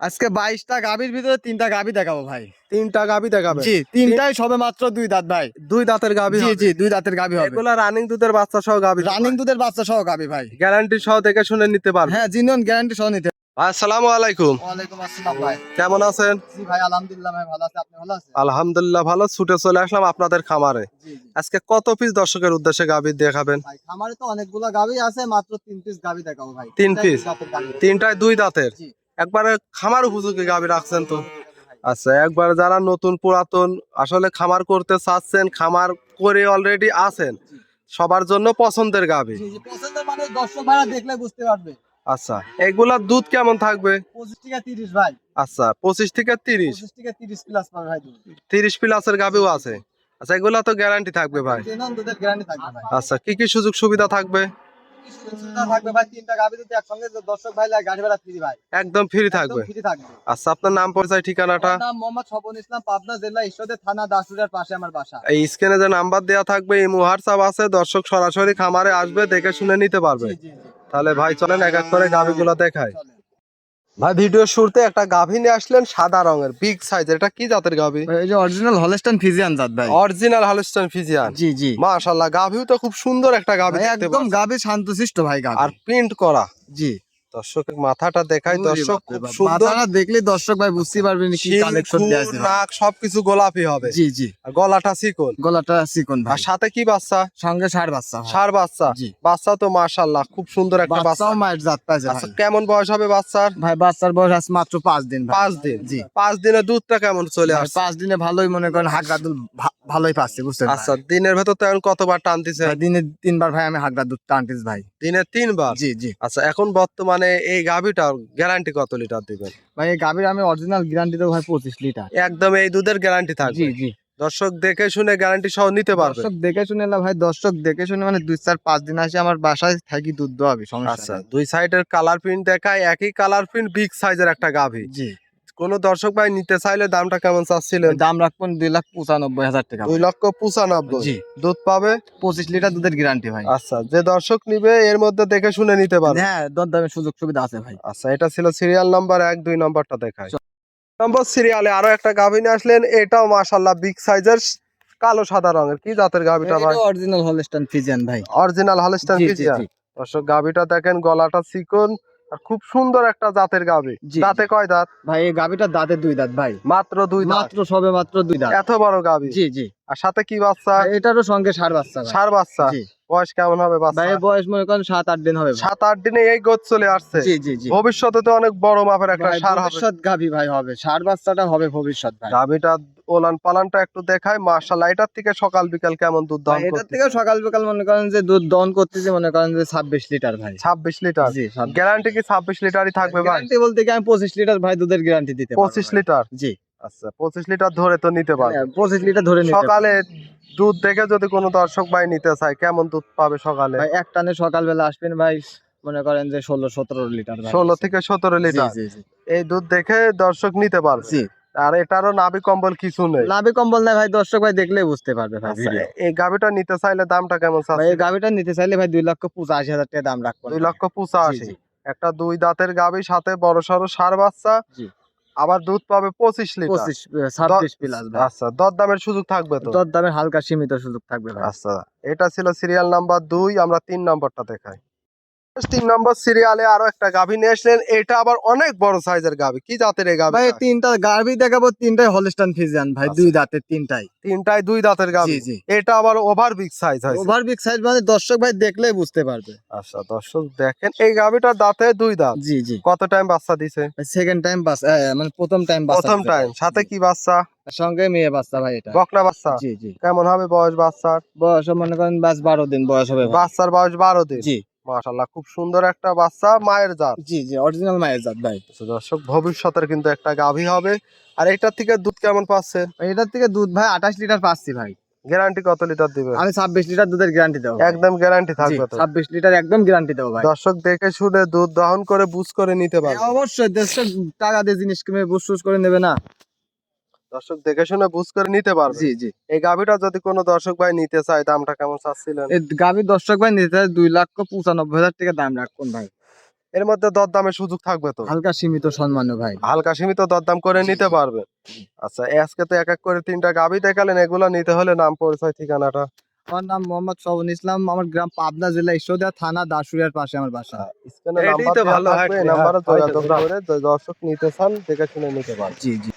আজকে 22টা গাভীর ভিতরে 3টা গাভী দেখাবো ভাই। 3টা গাভী দেখাবে? জি, 3টাই সবে মাত্র 2 দাঁত ভাই। 2 দাঁতের গাভী জি হবে? জি 2 দাঁতের গাভী হবে। এগুলা রানিং দুধের বাচ্চা সহ গাভী? রানিং দুধের বাচ্চা সহ গাভী ভাই। গ্যারান্টি সহ দেখে শুনে নিতে পারবে? হ্যাঁ, জিনিয়ন গ্যারান্টি সহ নিতে। আসসালামু আলাইকুম। ওয়ালাইকুম আসসালাম ভাই। কেমন আছেন? জি ভাই, আলহামদুলিল্লাহ ভাই, ভালো আছি। আপনি ভালো আছেন? আলহামদুলিল্লাহ ভালো। ছুটে চলে আসলাম আপনাদের খামারে। জি জি আজকে কত পিস দর্শকের উদ্দেশ্যে গাভী দেখাবেন? ভাই, খামারে তো অনেকগুলো গাভী আছে, মাত্র 3 পিস গাভী দেখাবো ভাই। 3 পিস? জাতের গাভী। 3টায় 2 দাঁতের? জি। একবারে খামার উপযোগী গাভী রাখছেন তো? আচ্ছা, একবার যারা নতুন পুরাতন আসলে খামার করতে চাচ্ছেন, খামার করে অলরেডি আছেন, জি সবার জন্য পছন্দের গাভী। জি জি পছন্দের মানে দর্শক ভাইরা দেখলে বুঝতে পারবে। আচ্ছা, এগুলার দুধ কেমন থাকবে? 25 থেকে 30 ভাই। আচ্ছা, 25 থেকে 30? 25 থেকে 30 প্লাস পাবে ভাই দুধ। 30 প্লাসের গাভীও আছে? আচ্ছা, এগুলা তো গ্যারান্টি থাকবে ভাই? জিনিয়ন দুধের গ্যারান্টি থাকবে ভাই। আচ্ছা, কি কি সুযোগ সুবিধা থাকবে? কি সুযোগ সুবিধা থাকবে ভাই? 3টা গাভী যদি একসঙ্গে দর্শক ভাই লাগে, গাড়ি ভাড়া ফ্রি ভাই। একদম ফ্রি একদম থাকবে? ফ্রি থাকবে। আচ্ছা, আপনার নাম পরিচয় ঠিকানাটা? আমার নাম মোহাম্মদ স্বপন ইসলাম, পাবনা জেলা ঈশ্বরদী থানা দাসুরিয়ার পাশে আমার বাসা। এই স্ক্রিনে যে নাম্বার দেওয়া থাকবে, এই হোয়াটসঅ্যাপ আছে, দর্শক সরাসরি খামারে আসবে, দেখে শুনে নিতে পারবে। জি জি জি তাহলে ভাই চলেন এক এক করে গাভীগুলো দেখায়। চলেন। ভাই, ভিডিও শুরুতে একটা গাভী নিয়ে আসলেন সাদা রঙের, বিগ সাইজের। এটা কি জাতের গাভী? ভাই, এই যে অরিজিনাল হলস্টাইন ফিজিয়ান জাত ভাই। Original Holstein Friesian? জি জি মাশাআল্লাহ, গাভীও তো খুব সুন্দর একটা গাভী ভাই, দেখতে একদম পাচ্ছি। গাভী শান্তশিষ্ট ভাই গাভী। আর প্রিন্ট করা। জি। দর্শকের মাথাটা দেখাই, ওরে দর্শক বাপরে খুব বাপ, সুন্দর। মাথাটা দেখলে দর্শক ভাই বুঝতে পারবেন কি শিং, কালেকশন খুর, দেয়া আছে ভাই। নাক সবকিছু গোলাপি হবে। জি জি আর গলাটা চিকন। গলাটা চিকন আর ভাই। সাথে কি বাচ্চা? সঙ্গে ষাঁড় বাচ্চা ভাই। ষাঁড় বাচ্চা? জি। বাচ্চা তো মাশাআল্লাহ খুব সুন্দর একটা বাচ্চা। বাচ্চাও মায়ের জাত পাইছে আচ্ছা, ভাই। কেমন বয়স হবে বাচ্চার? ভাই, বাচ্চার বয়স আছে মাত্র 5 দিন ভাই। 5 দিন? জি। 5 দিনে দুধটা কেমন চলে ভাই, আসছে? 5 দিনে ভালোই মনে করেন হাগরা দুধ ভালোই পাচ্ছে, বুঝছেন আচ্ছা, ভাই। দিনের ভেতর তো এখন কতবার টানতেছে? ভাই, দিনে 3 বার ভাই আমি হাগরা দুধ টানতেছি ভাই। দিনে 3 বার? জি জি আচ্ছা, এখন বর্তমানে এই গাভীটার গ্যারান্টি কত লিটার দিবেন? ভাই, এই গাভীর আমি অরিজিনাল গ্যারান্টি দেবো ভাই 25 লিটার। একদম এই দুধের গ্যারান্টি জি থাকবে? জি দর্শক দেখে শুনে গ্যারান্টি সহ নিতে পারবে? দর্শক দেখে শুনে না ভাই, দর্শক দেখে শুনে মানে 2 4 5 দিন আসে আমার বাসায় থাকি দুধ দোয়াবে, সমস্যা আচ্ছা, নাই। দুই সাইডের কালার প্রিন্ট দেখায়, একই কালার প্রিন্ট, বিগ সাইজের একটা গাভী। জি। কোন দর্শক ভাই নিতে চাইলে দামটা কেমন চাচ্ছিলেন? দাম রাখবেন 2,95,000 টাকা। 2,95,000? জি। দুধ পাবে? 25 লিটার দুধের গ্যারান্টি ভাই। আচ্ছা, যে দর্শক নিবে এর মধ্যে দেখে শুনে নিতে পারবে? হ্যাঁ, দরদামের সুযোগ সুবিধা আছে ভাই। আচ্ছা, এটা ছিল সিরিয়াল নাম্বার 1, 2 নাম্বারটা দেখায়। নম্বর সিরিয়ালে আরো একটা গাভী নিয়ে আসলেন, এটাও মাশাআল্লাহ বিগ সাইজের, কালো সাদা রঙের। কি জাতের গাভীটা ভাই? এটা অরিজিনাল হলস্টাইন ফিজিয়ান ভাই। অরিজিনাল হলস্টাইন জি জি ফ্রিজিয়ান? জি দর্শক গাভীটা দেখেন, গলাটা চিকন আর খুব সুন্দর একটা জাতের গাভী। জি। দাঁতে কয় দাঁত? ভাই, এই গাভীটার দাঁতে 2 দাঁত ভাই। মাত্র 2 দাঁত? মাত্র সবে মাত্র 2 দাঁত। এত বড় গাভী? জি জি আর সাথে কি বাচ্চা? ভাই, এটারও সঙ্গে ষাঁড় বাচ্চা ভাই। ষাঁড় বাচ্চা? জি। বয়স কেমন হবে বাচ্চা? ভাই, এর বয়স মনে করেন 7 8 দিন হবে ভাই। 7 8 দিনে এই গোছ চলে আসছে? জি জি জি ভবিষ্যতে তো অনেক বড় মাপের একটা ভাই, ষাঁড় হবে। ভবিষ্যৎ গাভী ভাই হবে, ষাঁড় বাচ্চাটা হবে ভবিষ্যৎ ভাই। গাভীটা ওলান পালানটা একটু দেখায়, মাশাআল্লাহ। এটার থেকে সকাল বিকাল কেমন দুধ ভাই, দহন এটার করতেছে? থেকে সকাল বিকাল মনে করেন যে দুধ দহন করতেছি মনে করেন যে 26 লিটার ভাই। 26 লিটার? জি, গ্যারান্টি কি 26 লিটারই থাকবে ভাই? গ্যারান্টি বলতে কি আমি 25 লিটার ভাই দুধের গ্যারান্টি দিতে পারবো 25 ভাই। লিটার? জি। আচ্ছা, 25 লিটার ধরে তো নিতে পারবে। হ্যাঁ, 25 লিটার ধরে নিতে পারবো। সকালে দুধ দেখে যদি কোনো দর্শক ভাই নিতে চায়, কেমন দুধ পাবে সকালে? ভাই, এক টানে সকালবেলা আসবেন ভাই, মনে করেন যে 16 17 লিটার ভাই। 16 থেকে 17 জি লিটার? জি জি এই দুধ দেখে দর্শক নিতে পারবে? জি আর এটারও নাভি কম্বল কিছু নেই? লাভে কম্বল নাই ভাই, দর্শক ভাই দেখলেই বুঝতে পারবে ভাই আচ্ছা, ভিডিও। এই গাভীটা নিতে চাইলে দামটা কেমন ভাই, চাচ্ছেন? এই গাভীটা নিতে চাইলে ভাই 2,85,000 টাকা দাম রাখবো। 2,85,000? জি জি একটা 2 দাঁতের গাভী, সাথে বড় সড়ো ষাঁড় বাচ্চা, জি আবার দুধ পাবে 25 লিটার? 25 26 প্লাস ভাই। আচ্ছা, দরদামের সুযোগ থাকবে তো? দর দামের হালকা সীমিত সুযোগ থাকবে ভাই। আচ্ছা, এটা ছিল সিরিয়াল নাম্বার 2। আমরা 3 নাম্বারটা দেখাই। 3 নম্বর সিরিয়ালে আরো একটা গাভী নিয়ে আসলেন, এটা আবার অনেক বড় সাইজের গাভী। কি জাতের এই ভাই, গাভী? 3টা গাভী দেখাবো, 3টাই হলস্টাইন ফিজিয়ান ভাই, আচ্ছা। 2 দাঁতের 3টাই। 3টায় 2 দাঁতের গাভী? জি জি এটা আবার ওভার বিগ সাইজ হয়েছে। ওভার বিগ সাইজ মানে দর্শক ভাই দেখলেই বুঝতে পারবে। আচ্ছা, দর্শক দেখেন, এই গাভীটার দাঁতে 2 দাঁত। জি জি কত টাইম বাচ্চা দিছে? সেকেন্ড টাইম বাস, মানে প্রথম টাইম বাচ্চা প্রথম দিছে টাইম? ভাই। সাথে জি। কি বাচ্চা? সঙ্গে মেয়ে বাচ্চা ভাই এটা। বকনা বাচ্চা? জি জি কেমন হবে বয়স বাচ্চার? বয়স মনে করেন বাস 12 দিন বয়স হবে ভাই। বাচ্চার বয়স 12 দিন? জি মাশাআল্লাহ, খুব সুন্দর একটা বাচ্চা, মায়ের জাত। জি জি অরিজিনাল মায়ের জাত ভাই। তো দর্শক, ভবিষ্যতের কিন্তু একটা গাভী হবে। আর এটার থেকে দুধ কেমন পাচ্ছে? এটার থেকে দুধ ভাই 28 লিটার পাচ্ছি ভাই। গ্যারান্টি কত লিটার দিবে? আমি 26 লিটার দুধের গ্যারান্টি দেবো ভাই। একদম গ্যারান্টি জি, থাকবে তো? 26 লিটার একদম গ্যারান্টি দেবো ভাই। দর্শক দেখে শুনে দুধ দহন করে বুঝ করে নিতে পারবে? অবশ্যই দর্শক টাকা দিয়ে জিনিস কিনে বুস করে নেবে না। দর্শক দেখে শুনে বুঝ করে নিতে পারবে? জি জি এই গাভীটা যদি কোনো দর্শক ভাই নিতে চায়, দামটা কেমন চাচ্ছিলেন? এই গাভীর দর্শক ভাই নিতে 2,95,000 টাকা দাম রাখুন ভাই। এর মধ্যে দরদামের সুযোগ থাকবে তো? হালকা সীমিত সম্মান্য ভাই। হালকা সীমিত দরদাম করে নিতে পারবে। আচ্ছা, আজকে তো এক এক করে 3টা গাভী দেখালেন, এগুলো নিতে হলে নাম, পরিচয়, ঠিকানাটা। আমার নাম মোহাম্মদ শ্রবণ ইসলাম, আমার গ্রাম পাবনা জেলা ঈশ্বরদী থানা দাসুরিয়ার পাশে আমার বাসা। স্ক্রিনে নাম্বার দেওয়া থাকবে, এই নাম্বারে যোগাযোগ করে দর্শক নিতে চান দেখে শুনে নিতে পারবে। জি জি।